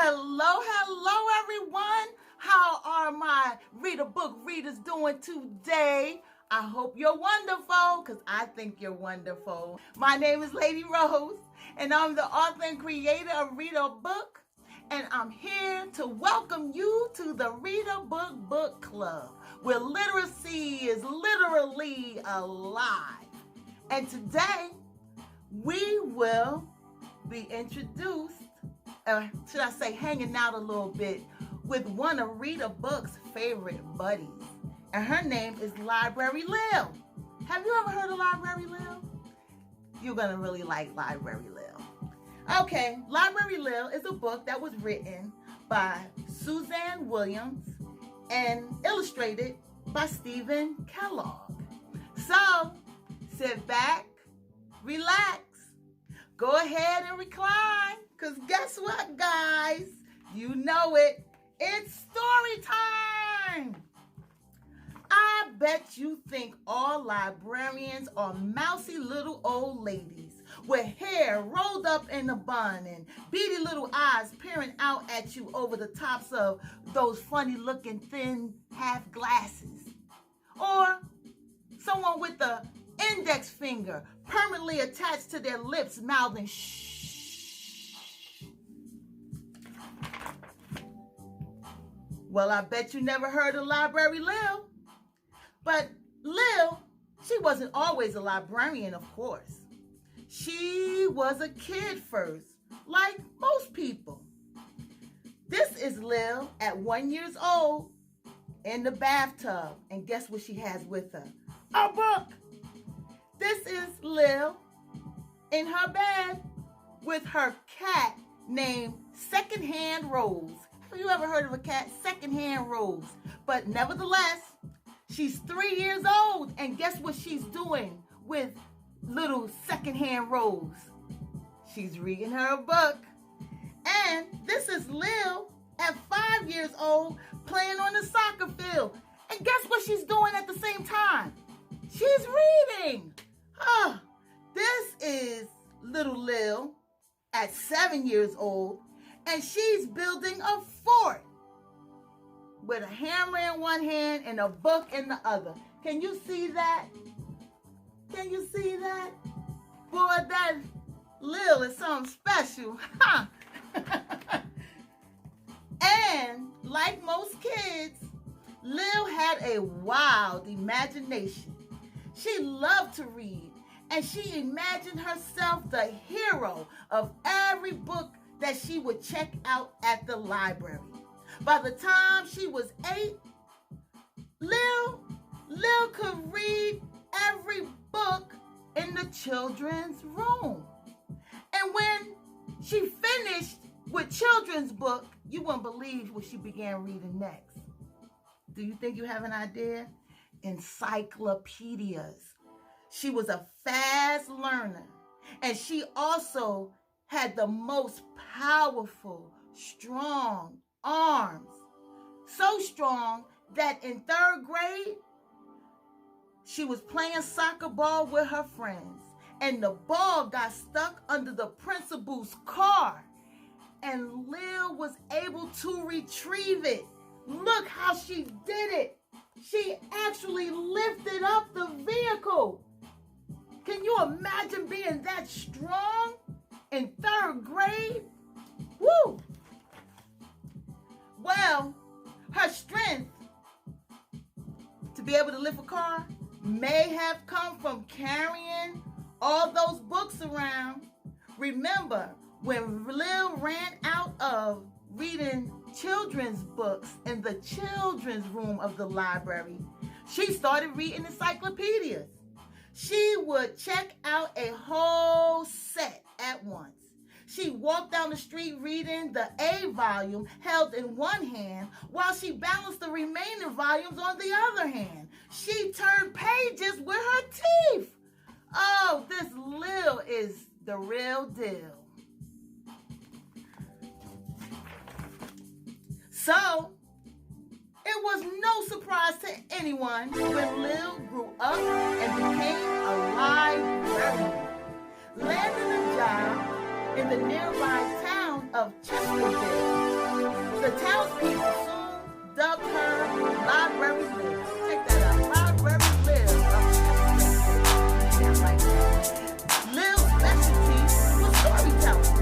Hello, everyone. How are my reader book readers doing today? I hope you're wonderful, because I think you're wonderful. My name is Lady Rose, and I'm the author and creator of Reader Book, and I'm here to welcome you to the Reader Book Club, where literacy is literally alive. And today, we will be introduced, should I say hanging out a little bit, with one of Reader Book's favorite buddies. And her name is Library Lil. Have you ever heard of Library Lil? You're going to really like Library Lil. Okay, Library Lil is a book that was written by Suzanne Williams and illustrated by Stephen Kellogg. So, sit back, relax, go ahead and recline, because guess what, guys? You know it. It's story time. I bet you think all librarians are mousy little old ladies with hair rolled up in a bun and beady little eyes peering out at you over the tops of those funny looking thin half glasses. Or someone with the index finger permanently attached to their lips mouthing shh. Well, I bet you never heard of Library Lil. But Lil, she wasn't always a librarian, of course. She was a kid first, like most people. This is Lil at 1 year old in the bathtub. And guess what she has with her? A book. This is Lil in her bed with her cat named Secondhand Rose. Have you ever heard of a cat? Secondhand Rose. But nevertheless, she's 3 years old, and guess what she's doing with little Secondhand Rose? She's reading her a book. And this is Lil at 5 years old playing on the soccer field. And guess what she's doing at the same time? She's reading. This is little Lil at 7 years old, and she's building a fort with a hammer in one hand and a book in the other. Can you see that? Can you see that? Boy, that Lil is something special. Huh? And like most kids, Lil had a wild imagination. She loved to read, and she imagined herself the hero of every book that she would check out at the library. By the time she was 8, Lil could read every book in the children's room. And when she finished with children's book, you wouldn't believe what she began reading next. Do you think you have an idea? Encyclopedias. She was a fast learner, and she also had the most powerful, strong arms. So strong that in 3rd grade, she was playing soccer ball with her friends, and the ball got stuck under the principal's car, and Lil was able to retrieve it. Look how she did it. She actually lifted up the vehicle. Can you imagine being that strong in 3rd grade? Woo! Well, her strength to be able to lift a car may have come from carrying all those books around. Remember, when Lil ran out of reading children's books in the children's room of the library, she started reading encyclopedias. She would check out a whole set at once. She walked down the street reading the A volume held in one hand while she balanced the remaining volumes on the other hand. She turned pages with her teeth. Oh, this Lil is the real deal. So, it was no surprise to anyone when Lil grew up and became a librarian, landing a job in the nearby town of Chesterfield The townspeople soon dubbed her Library Liz. Check that out, Library Liz. Lil's specialty was storytelling,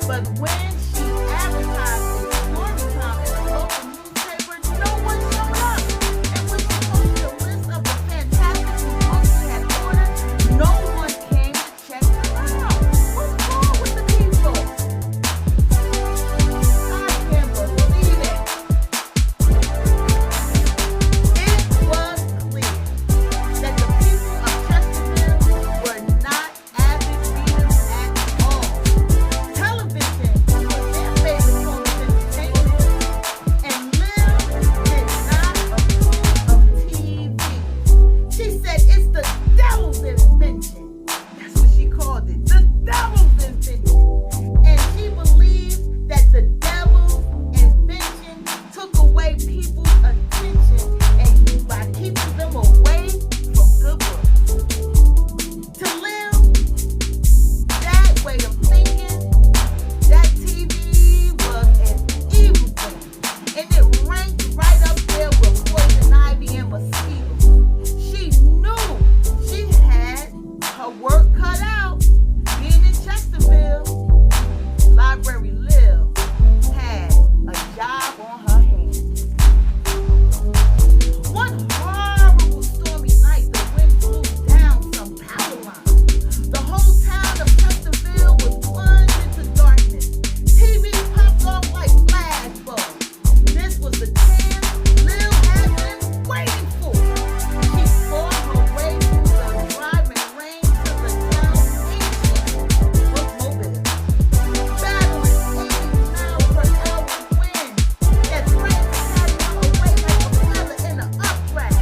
but when she advertised a story time in a local newspaper, no one showed up. And when she posted a list of the fantastic new books she had ordered, no one came to check her out. What's wrong with the people? I can't believe it. It was clear that the people of Chesterfield were not avid readers at all. Television was their favorite form of entertainment, and Lil did not approve of TV. She said it's the devil's invention. That's what she called it, the devil's invention. And she believed that the devil's invention took away people's attention and by keeping them away from good books. To Lil, that way of thinking, that TV was an evil thing, and it ranked right up there with poison ivy and mosquitoes. She knew she had her work cut out. Being in Chesterfield, Library Lil had a job on her hands. One horrible stormy night, the wind blew down some power lines. The whole town of Chesterfield was plunged into darkness. TV popped off like flashbulbs. This was the chance Lil had been waiting for. She fought her way through the driving rain to the town's ancient bookmobile, battling 80 miles per hour wind that threatened to carry her away like a feather in an updraft.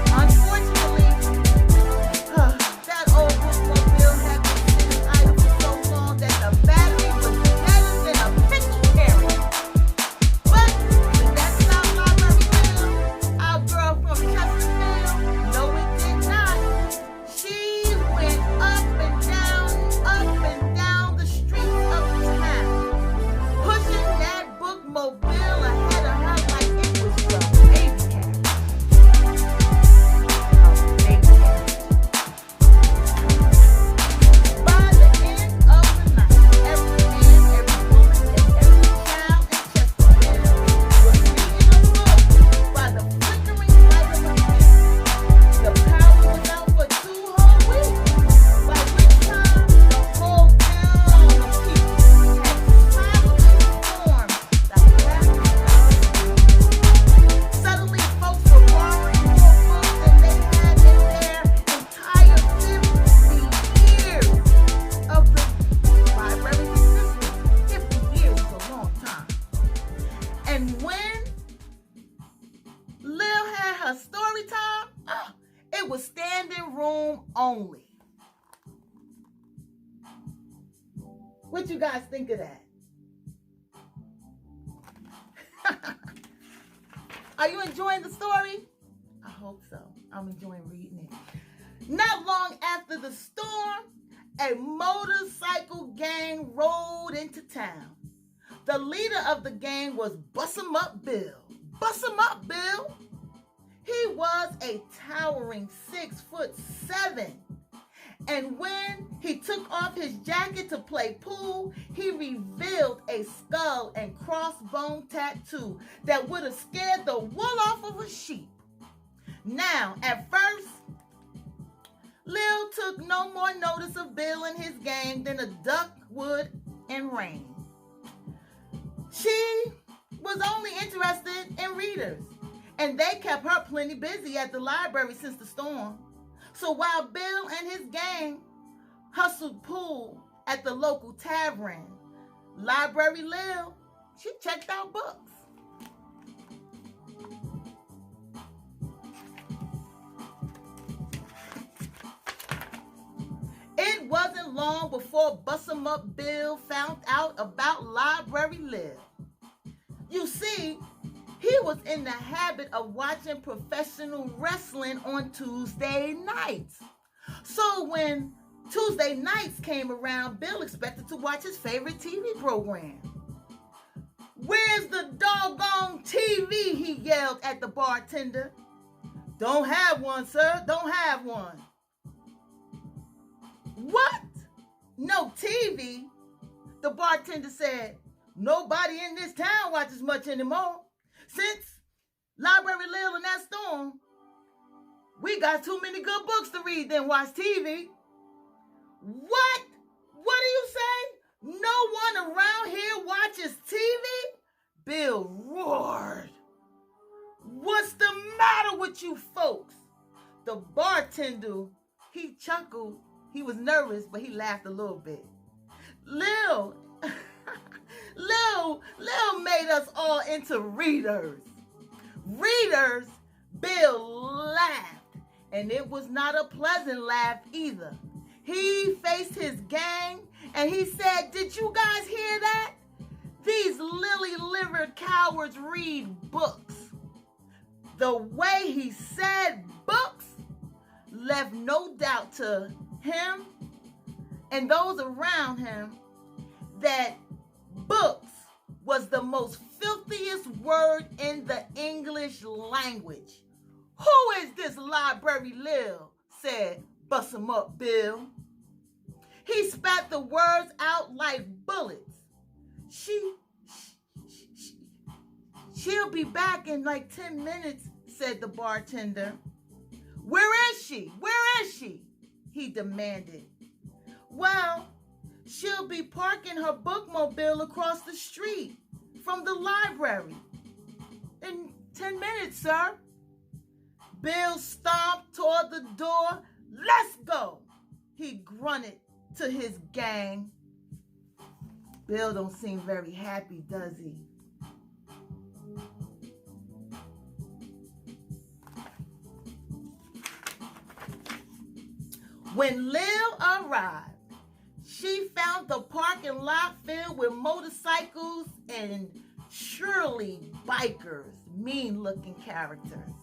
Unfortunately, that old bookmobile had been sitting idle for so long that the battery was deader than a pickle carrier. But did that stop Library Lil, our girl from Chesterfield? No, it did not. She went up and down the streets of the town, pushing that bookmobile ahead of her like it was a baby carriage. A baby carriage. By the end of the night, every man, every woman, and every child in Chesterfield was reading a book by the flickering light of a candle. The power was out for 2 whole weeks, by which time the whole town of people had silently formed the happy hour. Suddenly, folks were borrowing more books than they had in their entire 50 years of the library's existence. 50 years is a long time. And when Lil had her story time, it was standing room only. What you guys think of that? Are you enjoying the story? I hope so. I'm enjoying reading it. Not long after the storm, a motorcycle gang rolled into town. The leader of the gang was Bus-em-Up Bill. Bus-em-Up Bill? He was a towering 6'7". And when he took off his jacket to play pool, he revealed a skull and crossbone tattoo that would have scared the wool off of a sheep. Now, at first, Lil took no more notice of Bill and his gang than a duck would in rain. She was only interested in readers, and they kept her plenty busy at the library since the storm. So while Bill and his gang hustled pool at the local tavern, Library Lil, she checked out books. It wasn't long before Bus-em-Up Bill found out about Library Lil. You see, he was in the habit of watching professional wrestling on Tuesday nights. So when Tuesday nights came around, Bill expected to watch his favorite TV program. Where's the doggone TV? He yelled at the bartender. Don't have one, sir. Don't have one. What? No TV? The bartender said, nobody in this town watches much anymore. Since Library Lil and that storm, we got too many good books to read than watch TV. What? What do you say? No one around here watches TV? Bill roared. What's the matter with you folks? The bartender, he chuckled. He was nervous, but he laughed a little bit. Lil made us all into readers. Readers? Bill laughed, and it was not a pleasant laugh either. He faced his gang, and he said, did you guys hear that? These lily-livered cowards read books. The way he said books left no doubt to him and those around him that books was the most filthiest word in the English language. Who is this Library Lil? Said Bust 'em Up Bill. He spat the words out like bullets. She'll be back in like 10 minutes, said the bartender. Where is she? Where is she? He demanded. Well, she'll be parking her bookmobile across the street from the library in 10 minutes, sir. Bill stomped toward the door. Let's go, he grunted to his gang. Bill don't seem very happy, does he? When Lil arrived, she found the parking lot filled with motorcycles and surely bikers, mean-looking characters.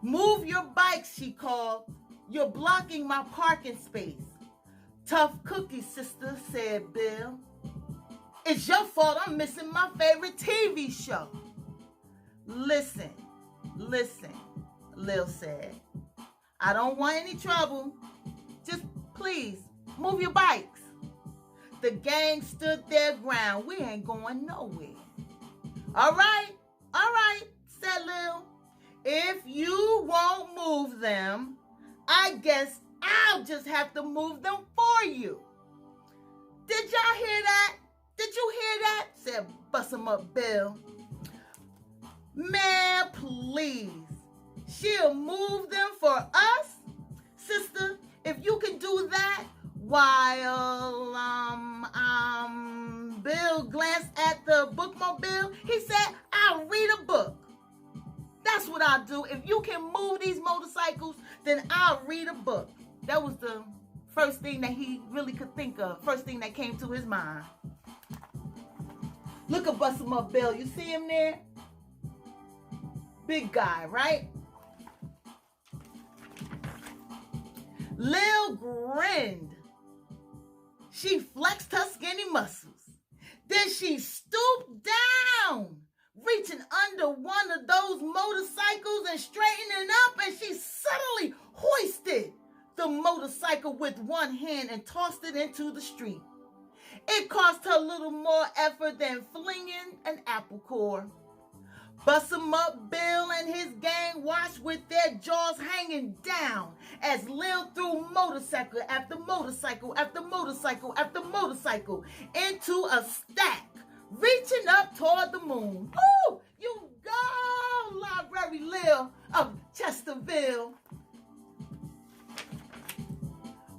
Move your bikes, she called. You're blocking my parking space. Tough cookie, sister, said Bill. It's your fault I'm missing my favorite TV show. Listen, Lil said. I don't want any trouble. Just please, move your bikes. The gang stood their ground. We ain't going nowhere. All right, said Lil. If you won't move them, I guess I'll just have to move them for you. Did y'all hear that? Did you hear that? Said Bust 'em Up Bill. Man, please. She'll move them for us? Sister, if you can do that while Bill glanced at the bookmobile, he said, I'll read a book. That's what I'll do. If you can move these motorcycles, then I'll read a book. That was the first thing that he really could think of. First thing that came to his mind. Look at Bust 'em Up Bill. You see him there? Big guy, right? Lil grinned. She flexed her skinny muscles. Then she stooped down, reaching under one of those motorcycles and straightening up, and she suddenly hoisted the motorcycle with one hand and tossed it into the street. It cost her a little more effort than flinging an apple core. Bust 'em Up Bill and his gang watched with their jaws hanging down as Lil threw motorcycle after motorcycle after motorcycle after motorcycle into a stack, reaching up toward the moon. Ooh, you go, Library Lil of Chesterville.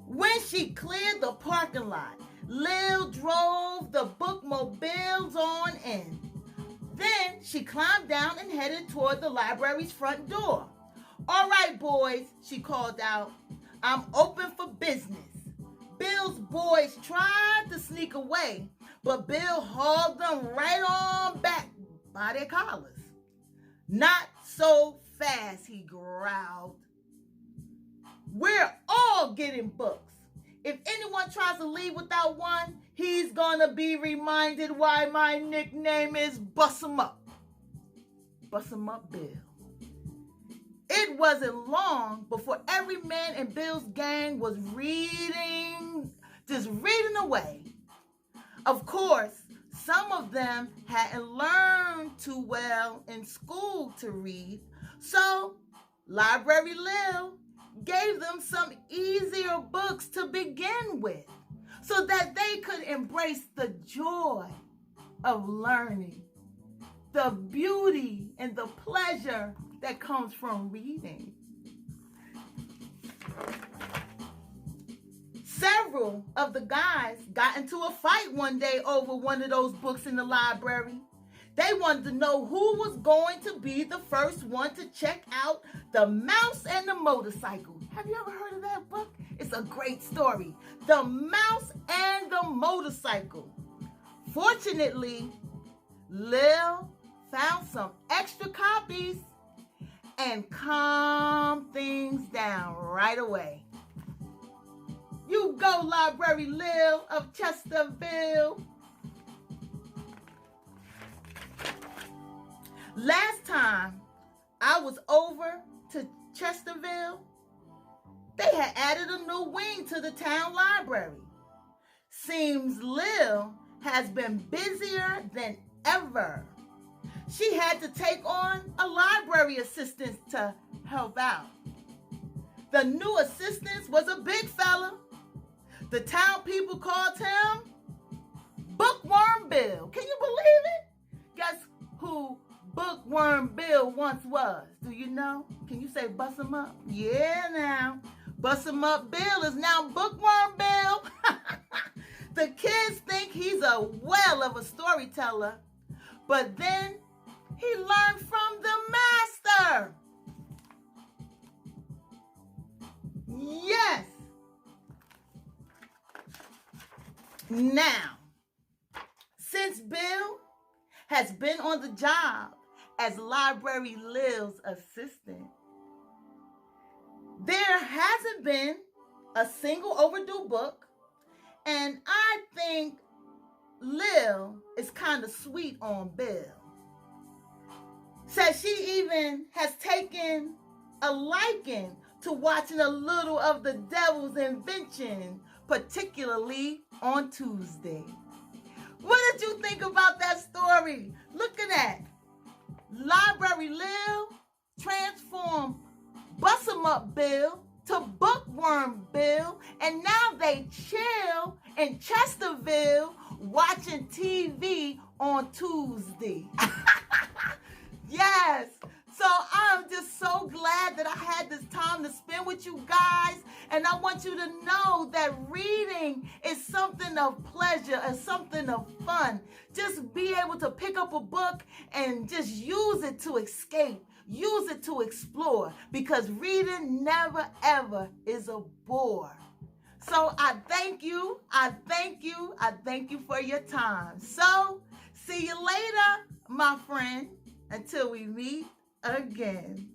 When she cleared the parking lot, Lil drove the bookmobiles on in. Then she climbed down and headed toward the library's front door. All right, boys, she called out. I'm open for business. Bill's boys tried to sneak away, but Bill hauled them right on back by their collars. Not so fast, he growled. We're all getting books. If anyone tries to leave without one, he's gonna be reminded why my nickname is Bust 'em Up. Bust 'em Up Bill. It wasn't long before every man in Bill's gang was just reading away. Of course, some of them hadn't learned too well in school to read, so Library Lil gave them some easier books to begin with so that they could embrace the joy of learning, the beauty and the pleasure that comes from reading. Several of the guys got into a fight one day over one of those books in the library. They wanted to know who was going to be the first one to check out The Mouse and the Motorcycle. Have you ever heard of that book? It's a great story. The Mouse and the Motorcycle. Fortunately, Lil found some extra copies and calmed things down right away. You go, Library Lil of Chesterville. Last time I was over to Chesterville, they had added a new wing to the town library. Seems Lil has been busier than ever. She had to take on a library assistant to help out. The new assistant was a big fella. The town people called him Bookworm Bill. Can you believe it? Guess who Bookworm Bill once was? Do you know? Can you say bust him up? Yeah, now. Bust him up Bill is now Bookworm Bill. The kids think he's a well of a storyteller, but then he learned from the master. Yes. Now, since Bill has been on the job as Library Lil's assistant, there hasn't been a single overdue book, and I think Lil is kind of sweet on Bill. Says she even has taken a liking to watching a little of the devil's invention, particularly on Tuesday. What did you think about that story? Look at that. Library Lil transformed Bust 'em Up Bill to Bookworm Bill, and now they chill in Chesterville watching TV on Tuesday. Yes. So I'm just so glad that I had this time to spend with you guys. And I want you to know that reading is something of pleasure and something of fun. Just be able to pick up a book and just use it to escape. Use it to explore, because reading never ever is a bore. So I thank you. I thank you. I thank you for your time. So see you later, my friend, until we meet again.